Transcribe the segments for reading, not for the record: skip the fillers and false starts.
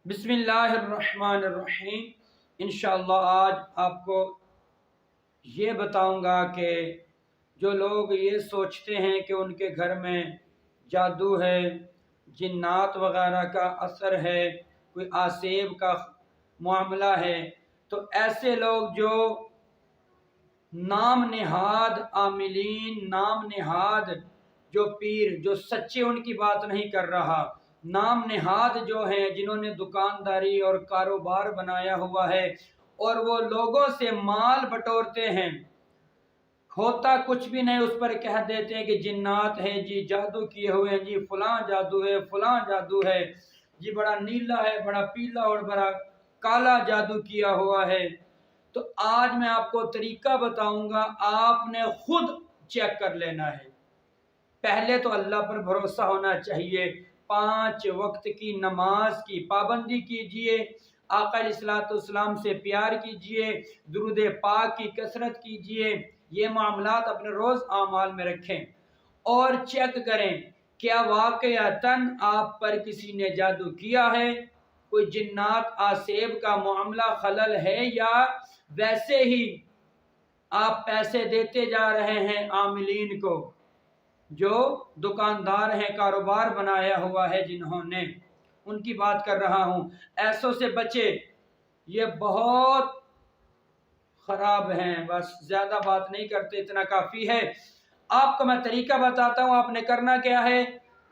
بسم اللہ الرحمن الرحیم۔ انشاءاللہ آج آپ کو یہ بتاؤں گا کہ جو لوگ یہ سوچتے ہیں کہ ان کے گھر میں جادو ہے، جنات وغیرہ کا اثر ہے، کوئی آسیب کا معاملہ ہے، تو ایسے لوگ جو نام نہاد عاملین، نام نہاد جو پیر جو سچے ان کی بات نہیں کر رہا، نام نہاد جو ہیں جنہوں نے دکانداری اور کاروبار بنایا ہوا ہے اور وہ لوگوں سے مال بٹورتے ہیں، ہوتا کچھ بھی نہیں، اس پر کہہ دیتے ہیں کہ جنات ہے جی، جادو کیے ہوئے ہیں جی، فلاں جادو ہے، فلاں جادو ہے جی، بڑا نیلا ہے، بڑا پیلا اور بڑا کالا جادو کیا ہوا ہے۔ تو آج میں آپ کو طریقہ بتاؤں گا، آپ نے خود چیک کر لینا ہے۔ پہلے تو اللہ پر بھروسہ ہونا چاہیے، 5 وقت کی نماز کی پابندی کیجئے، آقا علیہ الصلوۃ والسلام سے پیار کیجئے، درود پاک کی کثرت کیجئے، یہ معاملات اپنے روز اعمال میں رکھیں اور چیک کریں کیا واقعتاً آپ پر کسی نے جادو کیا ہے، کوئی جنات آسیب کا معاملہ خلل ہے، یا ویسے ہی آپ پیسے دیتے جا رہے ہیں عاملین کو جو دکاندار ہیں، کاروبار بنایا ہوا ہے جنہوں نے، ان کی بات کر رہا ہوں۔ ایسوں سے بچے، یہ بہت خراب ہیں۔ بس زیادہ بات نہیں کرتے، اتنا کافی ہے۔ آپ کو میں طریقہ بتاتا ہوں، آپ نے کرنا کیا ہے۔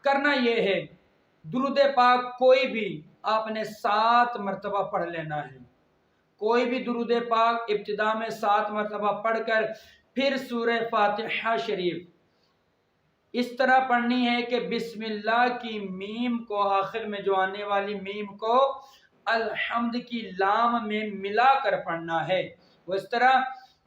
کرنا یہ ہے، درود پاک کوئی بھی آپ نے 7 مرتبہ پڑھ لینا ہے، کوئی بھی درود پاک ابتدا میں 7 مرتبہ پڑھ کر پھر سورہ فاتحہ شریف اس طرح پڑھنی ہے کہ بسم اللہ کی میم کو آخر میں جو آنے والی میم کو الحمد کی لام میں ملا کر پڑھنا ہے، وہ اس طرح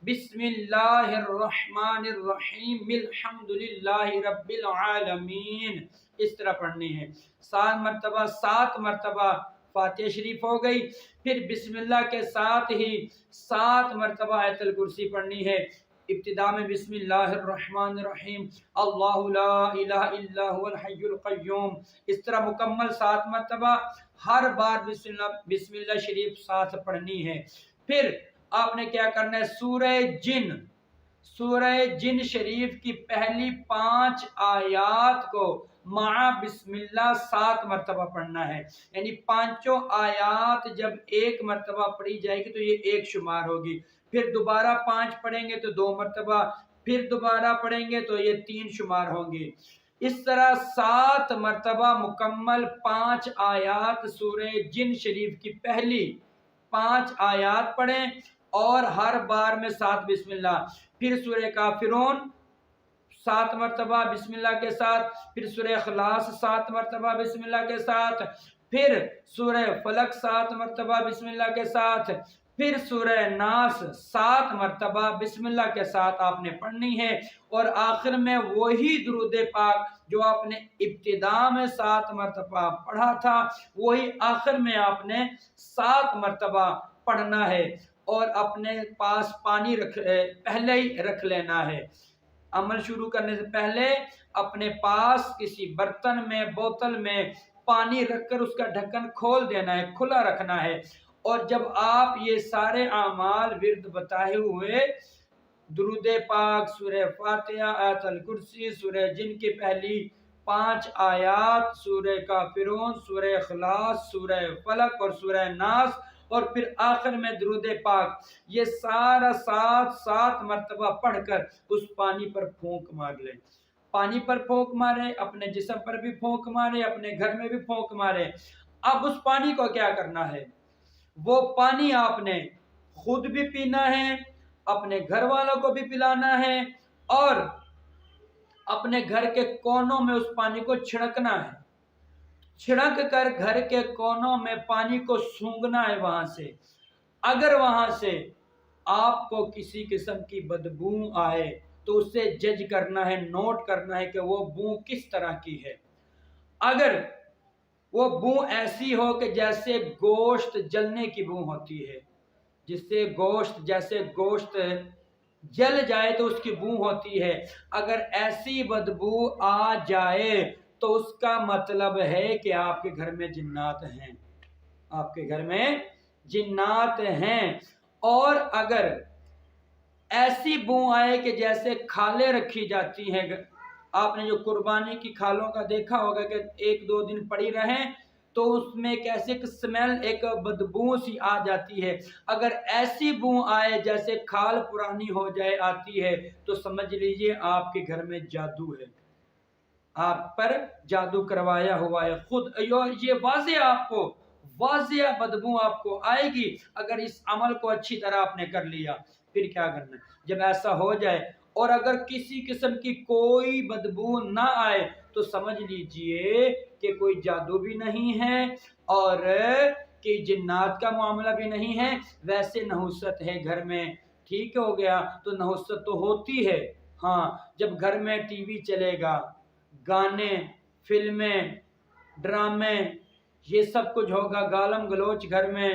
بسم اللہ الرحمن الرحیم الحمد للہ رب العالمین، اس طرح پڑھنی ہے۔ 7 مرتبہ فاتحہ شریف ہو گئی، پھر بسم اللہ کے ساتھ ہی 7 مرتبہ آیت الکرسی پڑھنی ہے۔ ابتدا میں بسم اللہ الرحمن الرحیم اللہ لا الہ الا هو الحی القیوم، اس طرح مکمل 7 مرتبہ ہر بار بسم اللہ شریف ساتھ پڑھنی ہے۔ پھر آپ نے کیا کرنا ہے، سورہ جن شریف کی پہلی 5 آیات کو مع بسم اللہ 7 مرتبہ پڑھنا ہے، یعنی 5 آیات جب 1 مرتبہ پڑھی جائے گی تو یہ 1 شمار ہوگی، پھر دوبارہ 5 پڑھیں گے تو 2 مرتبہ، پھر دوبارہ پڑھیں گے تو یہ 3 شمار ہوں گے۔ اس طرح 7 مرتبہ مکمل 5 آیات سورہ جن شریف کی پہلی 5 آیات پڑھیں اور ہر بار میں 7 بسم اللہ، پھر سورہ کافرون 7 مرتبہ بسم اللہ کے ساتھ، پھر سورہ اخلاص 7 مرتبہ بسم اللہ کے ساتھ، پھر سورہ فلق 7 مرتبہ بسم اللہ کے ساتھ، پھر سورہ ناس 7 مرتبہ بسم اللہ کے ساتھ آپ نے پڑھنی ہے، اور آخر میں وہی درود پاک جو آپ نے ابتدا میں 7 مرتبہ پڑھا تھا وہی آخر میں آپ نے 7 مرتبہ پڑھنا ہے، اور اپنے پاس پانی پہلے ہی رکھ لینا ہے۔ عمل شروع کرنے سے پہلے اپنے پاس کسی برتن میں، بوتل میں پانی رکھ کر اس کا ڈھکن کھول دینا ہے، کھلا رکھنا ہے، اور جب آپ یہ سارے اعمال ورد بتائے ہوئے درود پاک، سورہ فاتحہ، آیت الکرسی، سورہ جن کی پہلی 5 آیات، سورہ کافرون، سورہ اخلاص، سورہ فلق اور سورہ ناس، اور پھر آخر میں درود پاک، یہ سارا 7 مرتبہ پڑھ کر اس پانی پر پھونک مار لیں۔ پانی پر پھونک مارے، اپنے جسم پر بھی پھونک مارے، اپنے گھر میں بھی پھونک مارے۔ اب اس پانی کو کیا کرنا ہے، وہ پانی آپ نے خود بھی پینا ہے، اپنے گھر والوں کو بھی پلانا ہے، اور اپنے گھر کے کونوں میں اس پانی کو چھڑکنا ہے، چھڑک کر گھر کے کونوں میں پانی کو سونگھنا ہے وہاں سے۔ اگر وہاں سے آپ کو کسی قسم کی بدبو آئے تو اسے جج کرنا ہے، نوٹ کرنا ہے کہ وہ بو کس طرح کی ہے۔ اگر وہ بو ایسی ہو کہ جیسے گوشت جلنے کی بو ہوتی ہے، جیسے گوشت جل جائے تو اس کی بو ہوتی ہے، اگر ایسی بدبو آ جائے تو اس کا مطلب ہے کہ آپ کے گھر میں جنات ہیں۔ آپ کے گھر میں جنات ہیں۔ اور اگر ایسی بو آئے کہ جیسے کھالیں رکھی جاتی ہیں، آپ نے جو قربانی کی کھالوں کا دیکھا ہوگا کہ 1-2 دن پڑی رہیں تو اس میں کیسے ایک سمیل، ایک بدبو سی آ جاتی ہے، اگر ایسی بو آئے جیسے کھال پرانی ہو جائے آتی ہے تو سمجھ لیجئے آپ کے گھر میں جادو ہے، آپ پر جادو کروایا ہوا ہے۔ خود یہ واضح، آپ کو واضح بدبو آپ کو آئے گی اگر اس عمل کو اچھی طرح آپ نے کر لیا۔ پھر کیا کرنا ہے جب ایسا ہو جائے اور اگر کسی قسم کی کوئی بدبو نہ آئے تو سمجھ لیجئے کہ کوئی جادو بھی نہیں ہے اور کہ جنات کا معاملہ بھی نہیں ہے، ویسے نحوست ہے گھر میں، ٹھیک ہو گیا۔ تو نحوست تو ہوتی ہے، ہاں جب گھر میں ٹی وی چلے گا، گانے، فلمیں، ڈرامے، یہ سب کچھ ہوگا، گالم گلوچ گھر میں،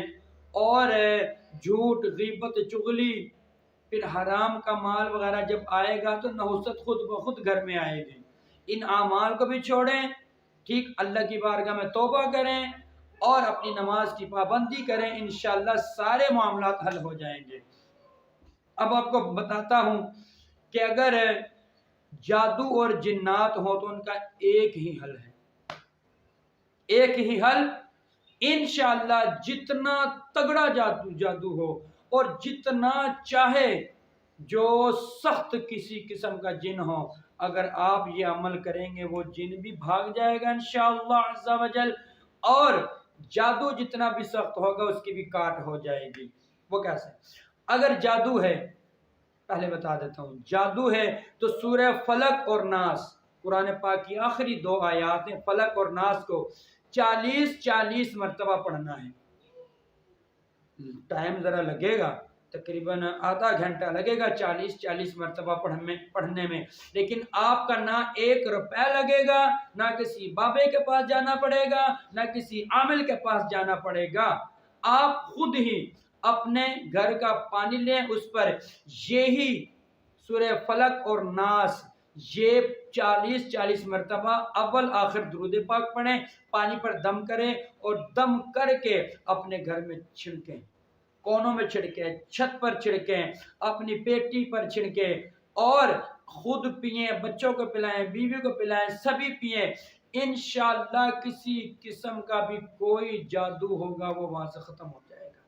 اور جھوٹ، غیبت، چغلی، پھر حرام کا مال وغیرہ جب آئے گا تو نحوست خود بخود گھر میں آئے گی۔ ان اعمال کو بھی چھوڑیں، ٹھیک، اللہ کی بارگاہ میں توبہ کریں اور اپنی نماز کی پابندی کریں، انشاءاللہ سارے معاملات حل ہو جائیں گے۔ اب آپ کو بتاتا ہوں کہ اگر جادو اور جنات ہو تو ان کا ایک ہی حل ہے، ایک ہی حل، انشاءاللہ جتنا تگڑا جادو ہو اور جتنا چاہے جو سخت کسی قسم کا جن ہو، اگر آپ یہ عمل کریں گے وہ جن بھی بھاگ جائے گا انشاءاللہ عز و جل، اور جادو جتنا بھی سخت ہوگا اس کی بھی کاٹ ہو جائے گی۔ وہ کیسے؟ اگر جادو ہے، پہلے بتا دیتا ہوں، جادو ہے تو سورہ فلق اور ناس، قرآن پاک کی آخری 2 آیات ہیں، فلق اور ناس کو 40 مرتبہ پڑھنا ہے۔ ٹائم ذرا لگے گا، تقریباً آدھا گھنٹہ لگے گا 40 مرتبہ پڑھنے میں، لیکن آپ کا نہ 1 روپے لگے گا، نہ کسی بابے کے پاس جانا پڑے گا، نہ کسی عامل کے پاس جانا پڑے گا، آپ خود ہی اپنے گھر کا پانی لیں، اس پر یہی سورہ فلق اور ناس یہ 40 مرتبہ اول آخر درود پاک پڑھیں، پانی پر دم کریں اور دم کر کے اپنے گھر میں چھڑکیں، کونوں میں چھڑکیں، چھت پر چھڑکیں، اپنی پیٹی پر چھڑکیں، اور خود پئیں، بچوں کو پلائیں، بیوی کو پلائیں، سبھی پئیں، انشاءاللہ کسی قسم کا بھی کوئی جادو ہوگا وہ وہاں سے ختم ہو جائے گا،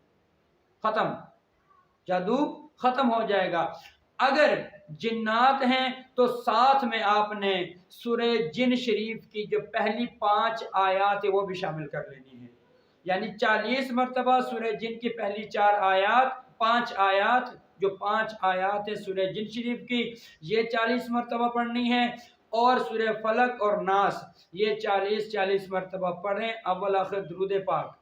ختم، جادو ختم ہو جائے گا۔ اگر جنات ہیں تو ساتھ میں آپ نے سورہ جن شریف کی جو پہلی 5 آیات ہے وہ بھی شامل کر لینی ہے، یعنی 40 مرتبہ سورہ جن کی پہلی 4 آیات، 5 آیات، جو 5 آیات ہے سورہ جن شریف کی یہ 40 مرتبہ پڑھنی ہے، اور سورہ فلق اور ناس یہ 40 مرتبہ پڑھیں، اول آخر درود پاک،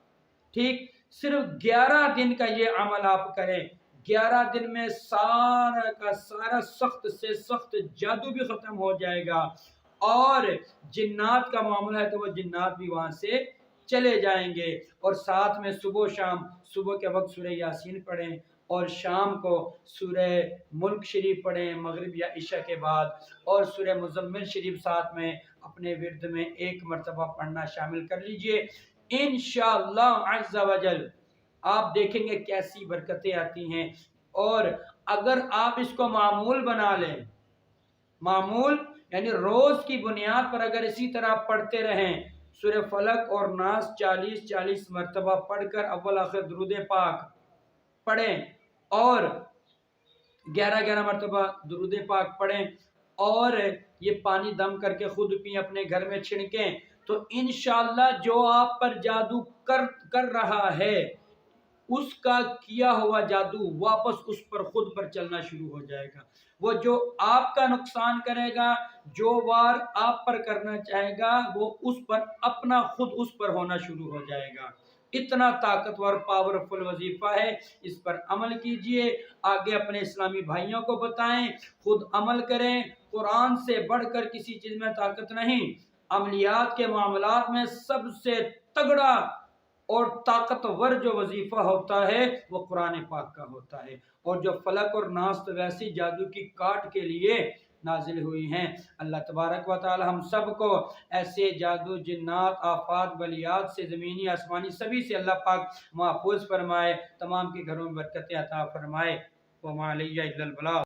ٹھیک، صرف 11 دن کا یہ عمل آپ کریں، 11 دن میں سارا کا سارا سخت سے سخت جادو بھی ختم ہو جائے گا، اور جنات کا معاملہ ہے تو وہ جنات بھی وہاں سے چلے جائیں گے۔ اور ساتھ میں صبح و شام، صبح کے وقت سورہ یاسین پڑھیں اور شام کو سورہ ملک شریف پڑھیں مغرب یا عشاء کے بعد، اور سورہ مزمل شریف ساتھ میں اپنے ورد میں 1 مرتبہ پڑھنا شامل کر لیجئے، انشاءاللہ عز و جل آپ دیکھیں گے کیسی برکتیں آتی ہیں۔ اور اگر آپ اس کو معمول بنا لیں، معمول یعنی روز کی بنیاد پر اگر اسی طرح پڑھتے رہیں، سورہ فلق اور ناس 40 مرتبہ پڑھ کر اول آخر درود پاک پڑھیں اور 11 مرتبہ درود پاک پڑھیں، اور یہ پانی دم کر کے خود پئیں، اپنے گھر میں چھڑکیں، تو انشاءاللہ جو آپ پر جادو کر رہا ہے اس کا کیا ہوا جادو واپس اس پر خود پر چلنا شروع ہو جائے گا، وہ جو آپ کا نقصان کرے گا، جو وار آپ پر کرنا چاہے گا، وہ اس پر اپنا خود اس پر ہونا شروع ہو جائے گا۔ اتنا طاقتور پاورفل وظیفہ ہے، اس پر عمل کیجئے، آگے اپنے اسلامی بھائیوں کو بتائیں، خود عمل کریں، قرآن سے بڑھ کر کسی چیز میں طاقت نہیں، عملیات کے معاملات میں سب سے تگڑا اور طاقتور جو وظیفہ ہوتا ہے وہ قرآن پاک کا ہوتا ہے، اور جو فلق اور ناس تو ویسی جادو کی کاٹ کے لیے نازل ہوئی ہیں۔ اللہ تبارک و تعالی ہم سب کو ایسے جادو، جنات، آفات، بلیات سے، زمینی آسمانی سبھی سے اللہ پاک محفوظ فرمائے، تمام کے گھروں میں برکتیں عطا فرمائے۔ وما علیہ الا البلاغ۔